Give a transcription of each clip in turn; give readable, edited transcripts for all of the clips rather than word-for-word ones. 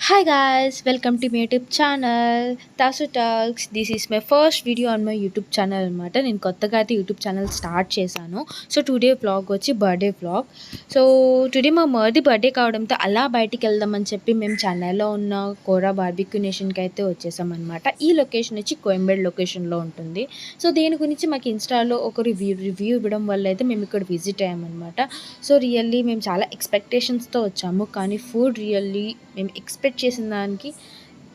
Hi guys, welcome to my YouTube channel Tasu Talks. This is my first video on my YouTube channel అనమాట. నేను కొత్తగా అయితే YouTube channel start చేశాను. So today vlog వచ్చి birthday vlog. So today మా మర్ది birthday కావడంతో అలా బయటికి వెళ్దామని చెప్పి మేము చెన్నైలో ఉన్న కోరా బార్బిక్యూ నేషన్కి అయితే వచ్చేసాం అనమాట. ఈ లొకేషన్ వచ్చి కోయంబేడ్ లొకేషన్లో ఉంటుంది. సో దీని గురించి మాకు ఇన్స్టాలో ఒక రివ్యూ ఇవ్వడం వల్ల అయితే మేము ఇక్కడ విజిట్ అయ్యామన్నమాట. సో రియల్లీ మేము చాలా ఎక్స్పెక్టేషన్స్తో వచ్చాము, కానీ ఫుడ్ రియల్లీ మేము ఎక్స్పెక్ట్ చేసిన దానికి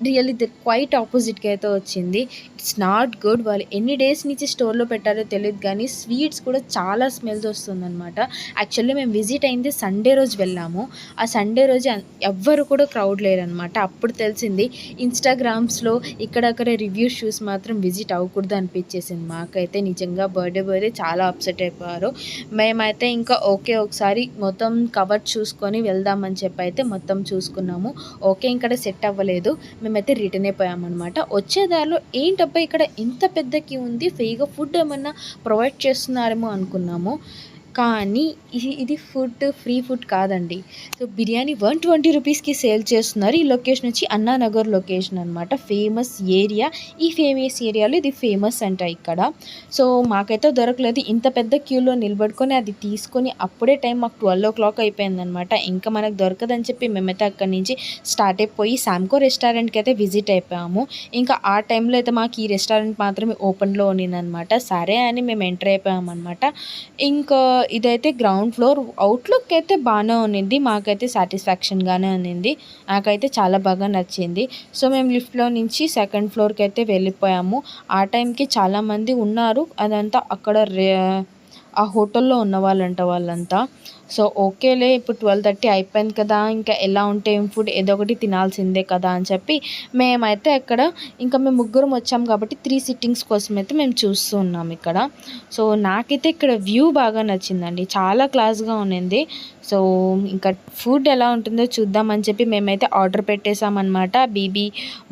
రియల్లీ క్వైట్ ఆపోజిట్గా అయితే వచ్చింది. It's not good. వాళ్ళు ఎన్ని డేస్ నుంచి స్టోర్లో పెట్టారో తెలియదు, కానీ స్వీట్స్ కూడా చాలా స్మెల్స్ వస్తుందన్నమాట. యాక్చువల్లీ మేము విజిట్ అయింది సండే రోజు వెళ్ళాము. ఆ సండే రోజు ఎవ్వరు కూడా క్రౌడ్ లేరనమాట. అప్పుడు తెలిసింది ఇన్స్టాగ్రామ్స్లో ఇక్కడక్కడ రివ్యూస్ చూసి మాత్రం విజిట్ అవ్వకూడదు అనిపించేసింది మాకైతే. నిజంగా బర్త్డే చాలా అప్సెట్ అయిపోయారు. మేమైతే ఇంకా ఓకే ఒకసారి మొత్తం కవర్ చూసుకొని వెళ్దామని చెప్పి అయితే మొత్తం చూసుకున్నాము. ఓకే ఇక్కడ సెట్ అవ్వలేదు, మేమైతే రిటర్న్ అయిపోయామన్నమాట. వచ్చే దారిలో ఏంటబ్బా ఇక్కడ ఇంత పెద్ద క్యూ ఉంది, ఫ్రీగా ఫుడ్ ఏమన్నా ప్రొవైడ్ చేస్తున్నారేమో అనుకున్నాము. కానీ ఇది ఫ్రీ ఫుడ్ కాదండి. సో బిర్యానీ 120 రూపీస్కి సేల్ చేస్తున్నారు. ఈ లొకేషన్ వచ్చి అన్నానగర్ లొకేషన్ అనమాట. Famous area. ఈ ఫేమస్ ఏరియాలో ఇది ఫేమస్ అంట ఇక్కడ. సో మాకైతే దొరకలేదు. ఇంత పెద్ద క్యూలో నిలబడుకొని అది తీసుకొని అప్పుడే టైం మాకు 12 o'clock అయిపోయిందనమాట. ఇంకా మనకు దొరకదని చెప్పి మేమైతే అక్కడి నుంచి స్టార్ట్ అయిపోయి శాంకో రెస్టారెంట్కి అయితే విజిట్ అయిపోయాము. ఇంకా ఆ టైంలో అయితే మాకు ఈ రెస్టారెంట్ మాత్రమే ఓపెన్లో ఉన్నిందనమాట. సరే అని మేము ఎంటర్ అయిపోయామన్నమాట. ఇంకా ఇదైతే గ్రౌండ్ ఫ్లోర్. అవుట్లుక్ అయితే బాగానే ఉన్నింది, మాకైతే సాటిస్ఫాక్షన్గానే ఉన్నింది. నాకైతే చాలా బాగా నచ్చింది. సో మేము లిఫ్ట్లో నుంచి సెకండ్ ఫ్లోర్కి అయితే వెళ్ళిపోయాము. ఆ టైంకి చాలామంది ఉన్నారు. అదంతా అక్కడ ఆ హోటల్లో ఉన్న వాళ్ళంతా. సో ఓకేలే ఇప్పుడు 12:30 అయిపోయింది కదా, ఇంకా ఎలా ఉంటే ఏం ఫుడ్ ఏదో ఒకటి తినాల్సిందే కదా అని చెప్పి మేమైతే అక్కడ ఇంకా మేము ముగ్గురం వచ్చాం కాబట్టి 3 సిట్టింగ్స్ కోసం అయితే మేము చూస్తూ ఉన్నాం ఇక్కడ. సో నాకైతే ఇక్కడ వ్యూ బాగా నచ్చిందండి, చాలా క్లాస్గా ఉన్నింది. సో ఇంకా ఫుడ్ ఎలా ఉంటుందో చూద్దామని చెప్పి మేమైతే ఆర్డర్ పెట్టేసామన్నమాట. బీబీ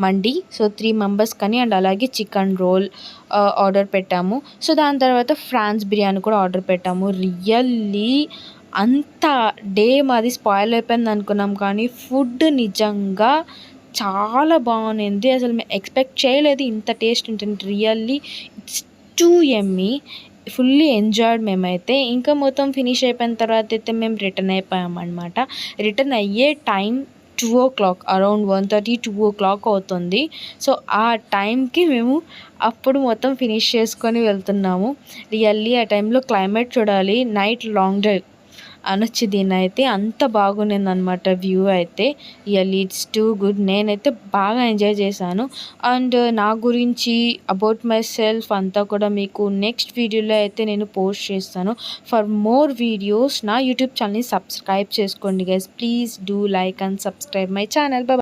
మండి. సో 3 మెంబర్స్ కానీ అండ్ అలాగే చికెన్ రోల్ ఆర్డర్ పెట్టాము. సో దాని తర్వాత ఫ్రాన్స్ బిర్యానీ కూడా ఆర్డర్ పెట్టాము. రియల్లీ అంత డే మాది స్పాయిల్ అయిపోయింది అనుకున్నాం, కానీ ఫుడ్ నిజంగా చాలా బాగుంది. అసలు మేము ఎక్స్పెక్ట్ చేయలేదు ఇంత టేస్ట్ ఉంటుంది. Really it's two yummy. Fully enjoyed మేమైతే. ఇంకా మొత్తం ఫినిష్ అయిపోయిన తర్వాత అయితే మేము రిటర్న్ అయిపోయామన్నమాట. రిటర్న్ అయ్యే టైం 2 o'clock, అరౌండ్ 1:30, 2 o'clock అవుతుంది. సో ఆ టైంకి మేము అప్పుడు మొత్తం ఫినిష్ చేసుకొని వెళ్తున్నాము. రియల్లీ ఆ టైంలో క్లైమేట్ చూడాలి. నైట్ లాంగ్ డ్రైవ్ అనొచ్చు దీన్ని అయితే. అంత బాగుండింది అనమాట వ్యూ అయితే. Really it's too good. నేనైతే బాగా ఎంజాయ్ చేశాను. అండ్ నా గురించి అబౌట్ మై సెల్ఫ్ అంతా కూడా మీకు నెక్స్ట్ వీడియోలో అయితే నేను పోస్ట్ చేస్తాను. ఫర్ మోర్ వీడియోస్ నా యూట్యూబ్ ఛానల్ని సబ్స్క్రైబ్ చేసుకోండి guys. Please do like and subscribe my channel.